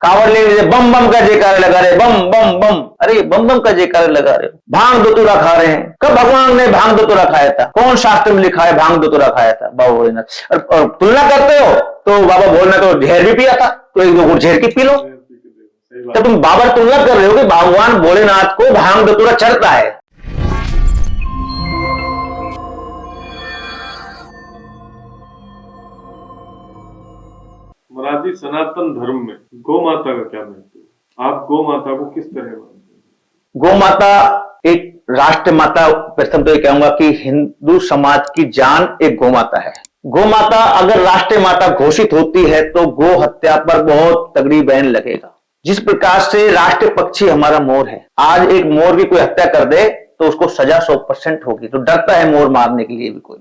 कावड़ ले लीजिए, बम बम का जयकारे लगा रहे, बम बम बम। अरे बम बम का जयकारे लगा रहे हो, भांग धतूरा खा रहे हैं। कब भगवान ने भांग धतूरा खाया था? कौन शास्त्र में लिखा है भांग धतूरा खाया था बाबा भोलेनाथ? और तुलना करते हो तो बाबा भोलेनाथ तो जहर भी पिया था, तो एक दो घूंट जहर की पी लो। तो तुम बाबा तुलना कर रहे हो कि भगवान भोलेनाथ को भांग धतूरा चढ़ता है। महाराज जी, सनातन धर्म में गौ माता का क्या महत्व है? आप गौ माता को किस तरह मानते हैं? गौ माता एक राष्ट्र माता, प्रथम तो ये कहूंगा कि हिंदू समाज की जान एक गौ माता है। गौ माता अगर राष्ट्रीय माता घोषित होती है तो गौ हत्या पर बहुत तगड़ी बैन लगेगा। जिस प्रकार से राष्ट्रीय पक्षी हमारा मोर है, आज एक मोर की कोई हत्या कर दे तो उसको सजा 100% होगी, तो डरता है मोर मारने के लिए भी कोई।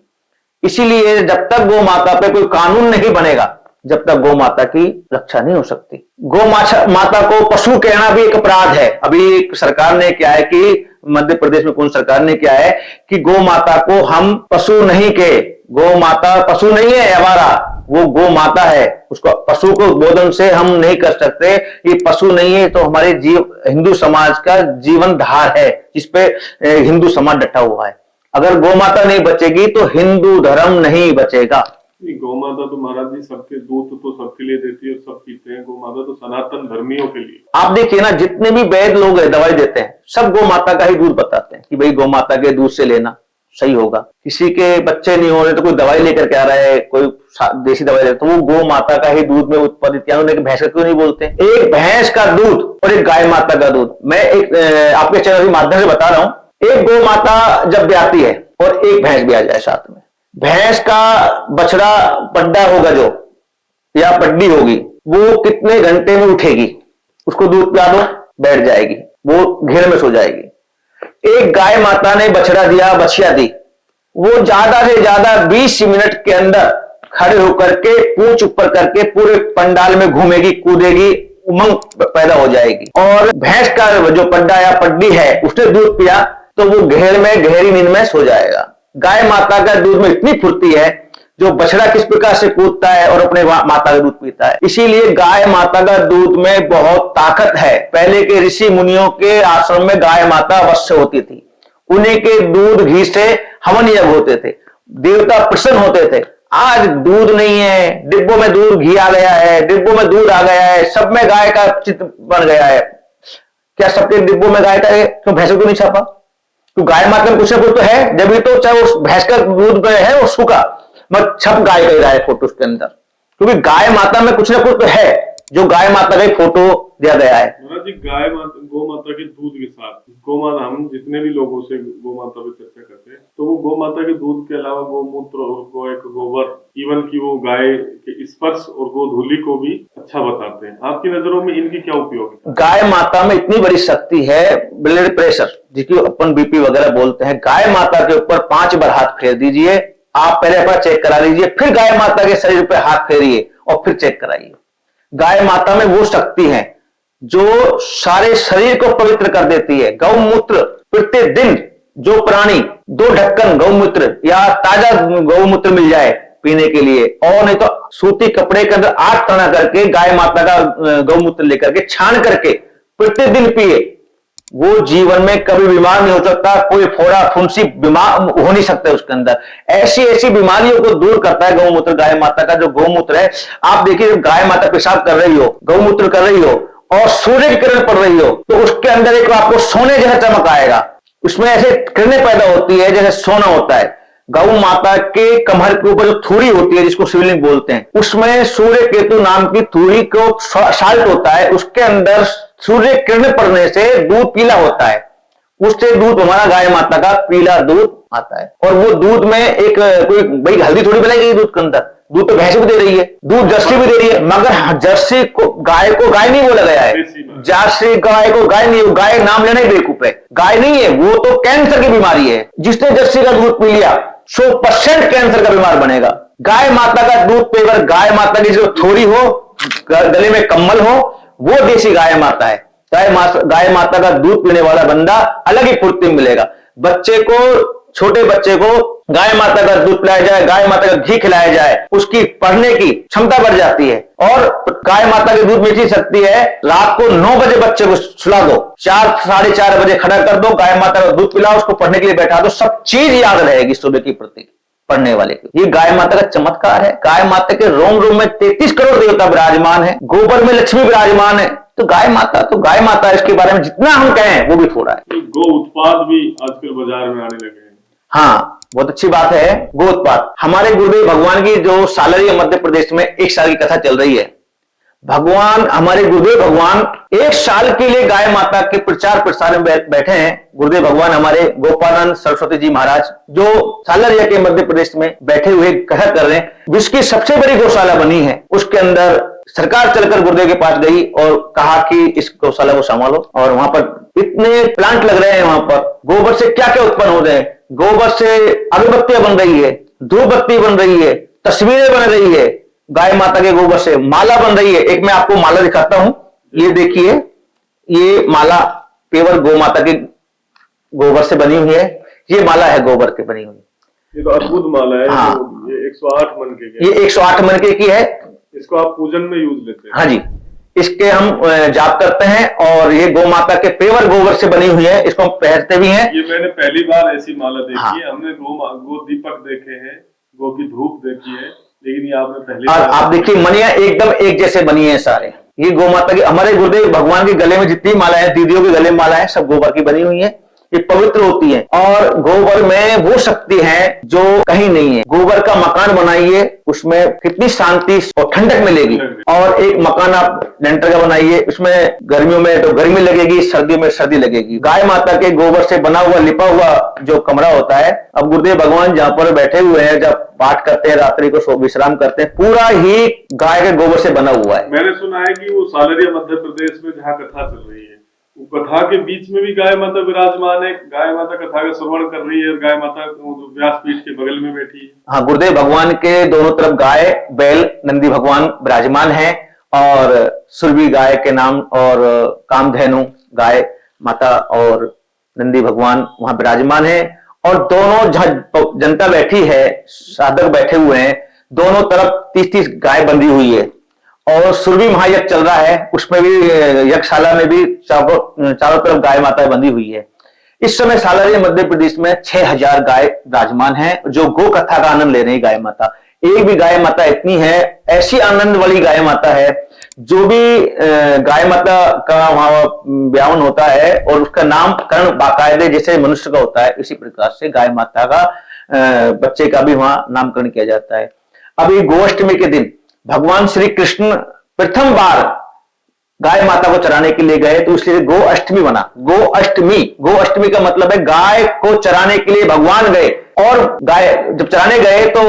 इसीलिए जब तक गौ माता पे कोई कानून नहीं बनेगा, जब तक गौ माता की रक्षा नहीं हो सकती। गौ माता को पशु कहना भी एक अपराध है। अभी सरकार ने क्या है कि मध्य प्रदेश में कौन सरकार ने क्या है कि गौ माता को हम पशु नहीं कहे, गौ माता पशु नहीं है हमारा, वो गौ माता है। उसको पशु को बोधन से हम नहीं कर सकते, ये पशु नहीं है तो हमारे हिंदू समाज का जीवन धार है जिसपे हिंदू समाज डटा हुआ है। अगर गौ माता नहीं बचेगी तो हिंदू धर्म नहीं बचेगा। गौ माता तो महाराज जी सबके दूध तो सबके लिए देती है, सब पीते हैं। गौ माता तो सनातन धर्मियों के लिए। आप देखिए ना, जितने भी वैद्य लोग हैं दवाई देते हैं, सब गौ माता का ही दूध बताते हैं कि भाई गौ माता के दूध से लेना सही होगा। किसी के बच्चे नहीं हो रहे तो कोई दवाई लेकर के आ रहा है, कोई देसी दवाई लेते तो वो गौ माता का ही दूध में उत्पादित किया। उन्हें भैंस का क्यों नहीं बोलते? एक भैंस का दूध और एक गाय माता का दूध, मैं एक आपके चैनल के माध्यम से बता रहा हूं। एक गौ माता जब ब्याती है और एक भैंस भी आ जाए साथ में, भैंस का बछड़ा पड्डा होगा जो या पड्डी होगी, वो कितने घंटे में उठेगी? उसको दूध पिला दो, बैठ जाएगी, वो घेर में सो जाएगी। एक गाय माता ने बछड़ा दिया, बछिया दी, वो ज्यादा से ज्यादा 20 मिनट के अंदर खड़े होकर के पूंछ ऊपर करके पूरे पंडाल में घूमेगी, कूदेगी, उमंग पैदा हो जाएगी। और भैंस का जो पड्डा या पड्डी है उसने दूध पिया तो वो घेर में गहरी नींद में सो जाएगा। गाय माता का दूध में इतनी फुर्ती है, जो बछड़ा किस प्रकार से कूदता है और अपने माता का दूध पीता है। इसीलिए गाय माता का दूध में बहुत ताकत है। पहले के ऋषि मुनियों के आश्रम में गाय माता अवश्य होती थी, उन्हीं के दूध घी से हवन यज्ञ होते थे, देवता प्रसन्न होते थे। आज दूध नहीं है, डिब्बों में दूध घी आ गया है, डिब्बों में दूध आ गया है, सब में गाय का चित्र बन गया है। क्या सबके डिब्बों में गाय का है? क्यों भैंसों को नहीं छापा? तो गाय माता में कुछ ना कुछ तो है, जब भी तो चाहे वो भैंस का दूध है वो सूखा, मगर छप गाय का ही रहा है फोटो उसके अंदर, क्योंकि गाय माता में कुछ ना कुछ तो है जो गाय माता का ही फोटो दिया गया है। महाराज जी, गौ माता के दूध के साथ गौ माता, हम जितने भी लोगों से गौ माता पे चर्चा करते हैं तो वो गौ माता के दूध के अलावा गौमूत्र और गोए का गोबर, इवन की वो गाय के स्पर्श और गोधूलि को भी अच्छा बताते हैं। आपकी नजरों में इनकी क्या उपयोग है? गाय माता में इतनी बड़ी शक्ति है, ब्लड प्रेशर जिसकी अपन बीपी वगैरह बोलते हैं, गाय माता के ऊपर 5 बार हाथ फेर दीजिए। आप पहले अपना चेक करा लीजिए, फिर गाय माता के शरीर पे हाथ फेरिए और फिर चेक कराइए। गाय माता में वो शक्ति है जो सारे शरीर को पवित्र कर देती है। गौमूत्र प्रतिदिन जो प्राणी 2 ढक्कन गौमूत्र या ताजा गौमूत्र मिल जाए पीने के लिए, और नहीं तो सूती कपड़े के अंदर 8 टना करके गाय माता का गौमूत्र लेकर के छान करके प्रतिदिन पिए, वो जीवन में कभी बीमार नहीं हो सकता। कोई फोड़ा फुंसी बीमार हो नहीं सकता उसके अंदर। ऐसी ऐसी बीमारियों को दूर करता है गौमूत्र, गाय माता का जो गौमूत्र है। आप देखिए, जब गाय माता पेशाब कर रही हो, गौमूत्र कर रही हो और सूर्य की किरण पड़ रही हो तो उसके अंदर एक आपको सोने जैसा चमक आएगा। उसमें ऐसे किरणें पैदा होती है जैसे सोना होता है। गौ माता के कमर के ऊपर जो थूरी होती है जिसको शिवलिंग बोलते हैं, उसमें सूर्य केतु नाम की थूरी को साल्ट होता है। उसके अंदर सूर्य किरण पड़ने से दूध पीला होता है, उससे दूध हमारा गाय माता का पीला दूध आता है। और वो दूध में एक कोई भाई हल्दी थोड़ी बनाई गई दूध के अंदर, दूध तो भैंस भी दे रही है, दूध जर्सी भी दे रही है, मगर जर्सी को गाय नहीं बोला गया है। जर्सी गाय को गाय नहीं, गाय नाम लेना ही बेवकूफ है। गाय नहीं है वो, तो कैंसर की बीमारी है। जिसने जर्सी का दूध पी लिया 100% कैंसर का बीमार बनेगा। गाय माता का दूध पीकर, गाय माता की जो थोड़ी हो, गले में कम्बल हो, वो देसी गाय माता है। गाय माता का दूध पीने वाला बंदा अलग ही फुर्ती मिलेगा। बच्चे को छोटे बच्चे को गाय माता का दूध पिलाया जाए, गाय माता का घी खिलाया जाए, उसकी पढ़ने की क्षमता बढ़ जाती है। और गाय माता के दूध में इतनी शक्ति है, रात को 9 बजे बच्चे को सुला दो, 4 साढ़े 4 बजे खड़ा कर दो, गाय माता का दूध पिलाओ, उसको पढ़ने के लिए बैठा दो, सब चीज याद रहेगी सुबह की प्रति पढ़ने वाले को। ये गाय माता का चमत्कार है। गाय माता के रोम रोम में 33 करोड़ देवता विराजमान है, गोबर में लक्ष्मी विराजमान है। तो गाय माता इसके बारे में जितना हम कहें वो भी थोड़ा है। गो उत्पाद भी आजकल बाजार में आने लगे हैं। हाँ, बहुत अच्छी बात है। गो उत्पाद, हमारे गुरुदेव भगवान की जो सालरी मध्य प्रदेश में 1 साल की कथा चल रही है, हमारे गुरुदेव भगवान 1 साल के लिए गाय माता के प्रचार प्रसार में बैठे हैं। गुरुदेव भगवान हमारे गोपालानंद सरस्वती जी महाराज जो सालरिया के मध्य प्रदेश में बैठे हुए कथा कर रहे हैं, विश्व की सबसे बड़ी गौशाला बनी है। उसके अंदर सरकार चलकर गुरुदेव के पास गई और कहा कि इस गौशाला को संभालो। और वहां पर इतने प्लांट लग रहे हैं, वहां पर गोबर से क्या क्या उत्पन्न हो रहे हैं। गोबर से अगरबत्तियां बन रही है, धूप बत्ती बन रही है, तस्वीरें बन रही है, गाय माता के गोबर से माला बन रही है। एक मैं आपको माला दिखाता हूं, ये देखिए, ये माला पेवर गौ माता के गोबर से बनी हुई है। ये माला है गोबर की बनी हुई। ये तो अद्भुत माला है। हाँ, ये 108 मनके की, ये 108 मनके की है। इसको आप पूजन में यूज लेते हैं? हाँ जी, इसके हम जाप करते हैं और ये गौ माता के पेवर गोबर से बनी हुई है, इसको हम पहनते भी हैं। ये मैंने पहली बार ऐसी माला देखी हाँ। है। हमने गो दीपक देखे हैं, गो की धूप देखी है, लेकिन ये आपने पहली और बार। आप देखिए मनिया एकदम एक जैसे बनी है सारे। ये गौ माता की, हमारे गुरुदेव भगवान के गले में जितनी माला है, दीदियों के गले में माला है, सब गोबर की बनी हुई है। ये पवित्र होती है और गोबर में वो शक्ति है जो कहीं नहीं है। गोबर का मकान बनाइए, उसमें कितनी शांति और ठंडक मिलेगी। और एक मकान आप लेंटर का बनाइए, उसमें गर्मियों में तो गर्मी लगेगी, सर्दियों में सर्दी लगेगी। गाय माता के गोबर से बना हुआ लिपा हुआ जो कमरा होता है, अब गुरुदेव भगवान जहां पर बैठे हुए हैं, जब पाठ करते हैं, रात्रि को विश्राम करते हैं, पूरा ही गाय के गोबर से बना हुआ है। मैंने सुना है कि वो सालरिया मध्य प्रदेश में जहाँ कथा चल रही है, वो कथा के बीच में भी गाय माता विराजमान है। गाय माता कथा का श्रवण कर रही है और गाय माता व्यासपीठ के बगल में बैठी है। हाँ, गुरुदेव भगवान के दोनों तरफ गाय, बैल, नंदी भगवान विराजमान है और सुरभि गाय के नाम और कामधेनु गाय माता और नंदी भगवान वहां विराजमान है। और दोनों जहां जनता बैठी है, साधक बैठे हुए हैं, दोनों तरफ 30-30 गाय बंधी हुई है और सुरभि महायज्ञ चल रहा है। उसमें भी यज्ञशाला में भी चारों तरफ गाय माता बंधी हुई है। इस समय सालरिया मध्य प्रदेश में 6000 गाय विराजमान है जो गो कथा का आनंद ले रही गाय माता। एक भी गाय माता इतनी है, ऐसी आनंद वाली गाय माता है। जो भी गाय माता का वहां व्यावन होता है और उसका नामकरण बाकायदे जैसे मनुष्य का होता है, इसी प्रकार से गाय माता का बच्चे का भी वहां नामकरण किया जाता है। अभी गोअष्टमी के दिन भगवान श्री कृष्ण प्रथम बार गाय माता को चराने के लिए गए, तो इसलिए गो अष्टमी बना। गो अष्टमी का मतलब है गाय को चराने के लिए भगवान गए। और गाय जब चराने गए तो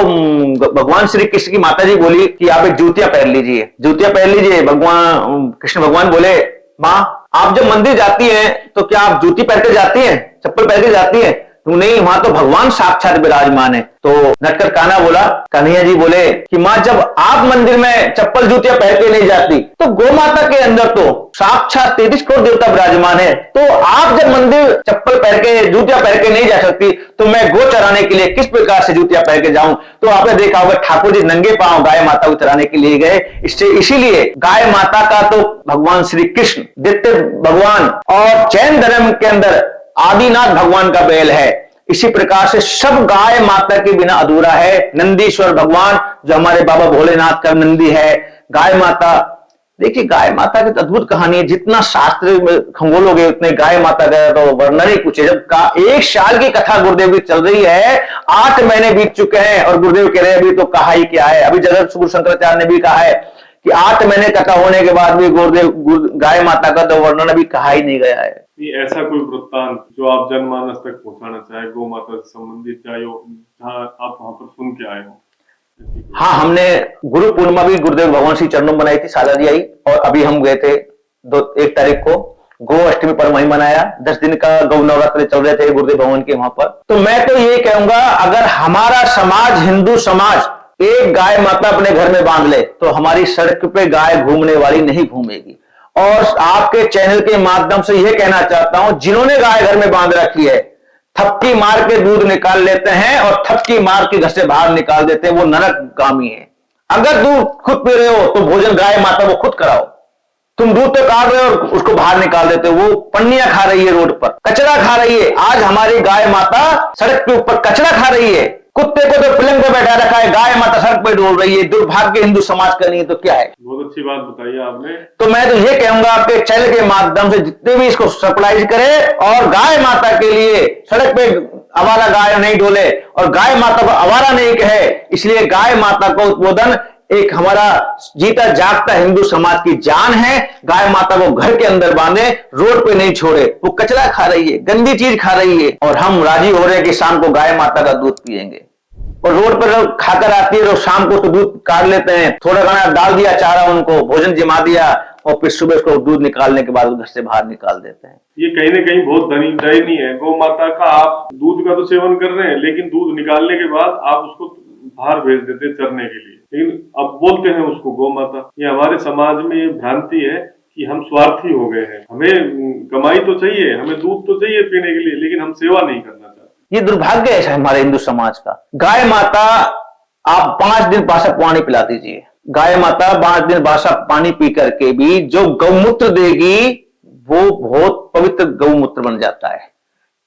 भगवान श्री कृष्ण की माता जी बोली कि आप एक जूतियां पहन लीजिए, जूतियां पहन लीजिए। भगवान कृष्ण भगवान बोले, माँ आप जब मंदिर जाती हैं तो क्या आप जूती पहन के जाती हैं, चप्पल पहन के जाती हैं? तो नहीं, वहां तो भगवान साक्षात विराजमान है। तो नटकर कान्हा बोला, कन्हैया जी बोले कि माँ जब आप मंदिर में चप्पल जूतियां पहन के नहीं जाती, तो गौ माता के अंदर तो साक्षात 33 करोड़ देवता विराजमान है। तो आप जब मंदिर चप्पल पहन के जूतियां पहन के नहीं जा सकती, तो मैं गो चराने के लिए किस प्रकार से जूतियां पहन के जाऊं? तो आपने देखा होगा ठाकुर जी नंगे पांव गाय माता को चराने के लिए गए। इसीलिए गाय माता का तो भगवान श्री कृष्ण दित्य भगवान और जैन धर्म के अंदर आदिनाथ भगवान का बैल है। इसी प्रकार से सब गाय माता के बिना अधूरा है। नंदीश्वर भगवान जो हमारे बाबा भोलेनाथ का नंदी है, गाय माता। देखिए गाय माता की तो अद्भुत कहानी है, जितना शास्त्र में खंगोलोगे उतने गाय माता का तो वर्णन ही कुछ है। जब 1 साल की कथा गुरुदेव की चल रही है, 8 महीने बीत चुके हैं और गुरुदेव कह रहे हैं अभी तो कहा ही क्या है। अभी जगत गुरु शंकराचार्य ने भी कहा है कि 8 महीने कथा होने के बाद भी गुरुदेव गाय माता का तो वर्णन अभी कहा ही नहीं गया है। ऐसा कोई वृत्तांत जो आप जनमानस तक पहुंचाना चाहे गौ माता से संबंधित, चाहे जहां आप वहां पर सुन के आए हो? हाँ, हमने गुरु पूर्णिमा भी गुरुदेव भगवान श्री चरणों में बनाई थी सालारिया ही। और अभी हम गए थे 1 तारीख को गो अष्टमी पर्व वहीं मनाया। 10 दिन का गौ नवरात्र चल रहे थे गुरुदेव भगवान के वहां पर। तो मैं तो ये कहूंगा, अगर हमारा समाज, हिंदू समाज एक गाय माता अपने घर में बांध ले तो हमारी सड़क पे गाय घूमने वाली नहीं घूमेगी। और आपके चैनल के माध्यम से यह कहना चाहता हूं, जिन्होंने गाय घर में बांध रखी है, थपकी मार के दूध निकाल लेते हैं और थपकी मार के घर से बाहर निकाल देते हैं, वो नरकगामी है। अगर दूध खुद पी रहे हो तो भोजन गाय माता को खुद कराओ। तुम दूध तो काट रहे हो और उसको बाहर निकाल देते हो, वो पन्नियां खा रही है, रोड पर कचरा खा रही है। आज हमारी गाय माता सड़क के ऊपर कचरा खा रही है, कुत्ते को तो पलंग पे बैठा रखा है, गाय माता सड़क पे डोल रही है। दुर्भाग्य हिंदू समाज का नहीं है तो क्या है। बहुत अच्छी बात बताई आपने। तो मैं तो ये कहूंगा आपके चैनल के माध्यम से जितने भी इसको सप्लाई करे और गाय माता के लिए सड़क पे आवारा गाय नहीं डोले और गाय माता को आवारा नहीं कहे। इसलिए गाय माता को उद्बोधन एक हमारा जीता जागता हिंदू समाज की जान है। गाय माता को घर के अंदर बांधे, रोड पे नहीं छोड़े। वो कचरा खा रही है, गंदी चीज खा रही है और हम राजी हो रहे हैं कि शाम को गाय माता का दूध पिएंगे। और रोड पर लोग खाकर आती है, लोग शाम को तो दूध काट लेते हैं, थोड़ा घना डाल दिया चारा, उनको भोजन जमा दिया और फिर सुबह उसको दूध निकालने के बाद घर से बाहर निकाल देते हैं। ये कहीं ना कहीं बहुत दयनीय है। गौ माता का आप दूध का तो सेवन कर रहे हैं, लेकिन दूध निकालने के बाद आप उसको बाहर भेज देते हैं चरने के लिए, लेकिन अब बोलते हैं उसको गौ माता। ये हमारे समाज में ये भ्रांति है कि हम स्वार्थी हो गए हैं। हमें कमाई तो चाहिए, हमें दूध तो चाहिए पीने के लिए, लेकिन हम सेवा नहीं करना चाहते। ये दुर्भाग्य है हमारे हिंदू समाज का। गाय माता आप 5 दिन बासा पानी पिला दीजिए, गाय माता 5 दिन बासा पानी पी करके भी जो गौमूत्र देगी वो बहुत पवित्र गौमूत्र बन जाता है।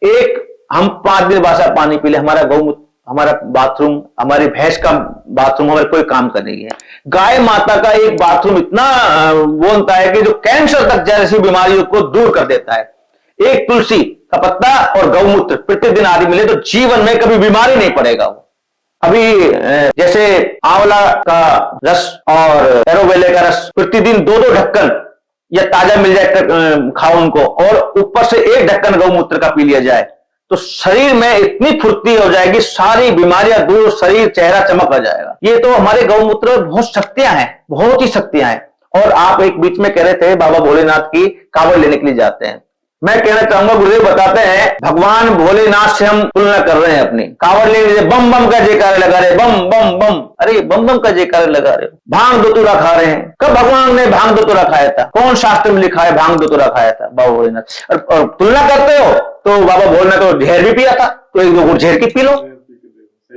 एक हम 5 दिन बासा पानी पी ले, हमारा गौमूत्र, हमारा बाथरूम, हमारी भैंस का बाथरूम हमारे कोई काम का नहीं है। गाय माता का एक बाथरूम इतना वो होता है कि जो कैंसर तक जैसी बीमारियों को दूर कर देता है। एक तुलसी का पत्ता और गौमूत्र प्रतिदिन आदि मिले तो जीवन में कभी बीमारी नहीं पड़ेगा। वो अभी जैसे आंवला का रस और एलोवेरा का रस प्रतिदिन 2-2 ढक्कन या ताजा मिल जाए खाओ उनको, और ऊपर से 1 ढक्कन गौमूत्र का पी लिया जाए तो शरीर में इतनी फुर्ती हो जाएगी, सारी बीमारियां दूर, शरीर चेहरा चमक आ जाएगा। ये तो हमारे गौमूत्र में बहुत शक्तियां हैं, बहुत ही शक्तियां हैं। और आप एक बीच में कह रहे थे बाबा भोलेनाथ की कांवड़ लेने के लिए जाते हैं। मैं कहना चाहूंगा, गुरुदेव बताते हैं भगवान भोलेनाथ से हम तुलना कर रहे हैं अपनी। कांवड़ लेने बम बम का जयकारे लगा रहे, बम बम बम, अरे बम बम का जयकारे लगा रहे हो, भांग धतूरा खा रहे हैं। कब भगवान ने भांग धतूरा खाया था? कौन शास्त्र में लिखा है भांग धतूरा खाया था बाबा भोलेनाथ? और तुलना करते हो तो बाबा भोलेनाथ तो जहर भी पिया था, तो 1-2 घूंट जहर की पी लो।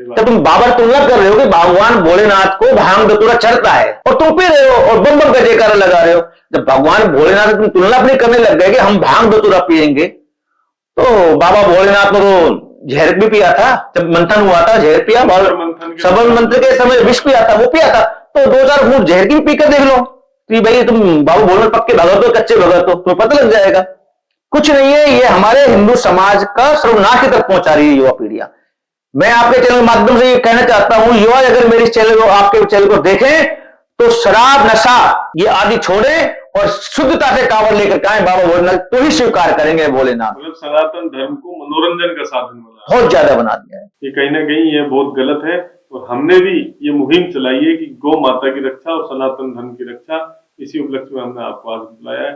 तो तुम बाबा तुलना कर रहे हो कि भगवान भोलेनाथ को भांग धतूरा चढ़ता है और तुम पी रहे हो और बम बम का जयकारा लगा रहे हो। जब भगवान भोलेनाथ तुम तुलना अपनी करने लग गए कि हम भांग धतूरा पिएंगे, तो बाबा भोलेनाथ ने तो जहर भी पिया था। जब मंथन हुआ था जहर पिया, सबल मंत्र के समय विष पिया था, वो पिया था। तो 2-4 घूंट जहर की पीकर देख लो कि भाई तुम बाबा भोलेनाथ पक्के भगत हो कच्चे भगत हो, तुम्हें पता लग जाएगा। कुछ नहीं है, ये हमारे हिंदू समाज का सर्वनाश की तरफ पहुंचा रही है युवा पीढ़ियां। मैं आपके चैनल के माध्यम से ये कहना चाहता हूं, युवा अगर मेरे चैनल को, आपके चैनल को देखें तो शराब नशा ये आदि छोड़ें और शुद्धता से कांवड़ लेकर के आए बाबा भोलेनाथ, तो ही स्वीकार करेंगे भोलेनाथ। मतलब सनातन धर्म को मनोरंजन का साधन बना, बहुत ज्यादा बना दिया है। ये कहीं ना कहीं ये बहुत गलत है। और हमने भी ये मुहिम चलाई है कि गौ माता की रक्षा और सनातन धर्म की रक्षा, इसी उपलक्ष्य में हमने आपको आज बुलाया है।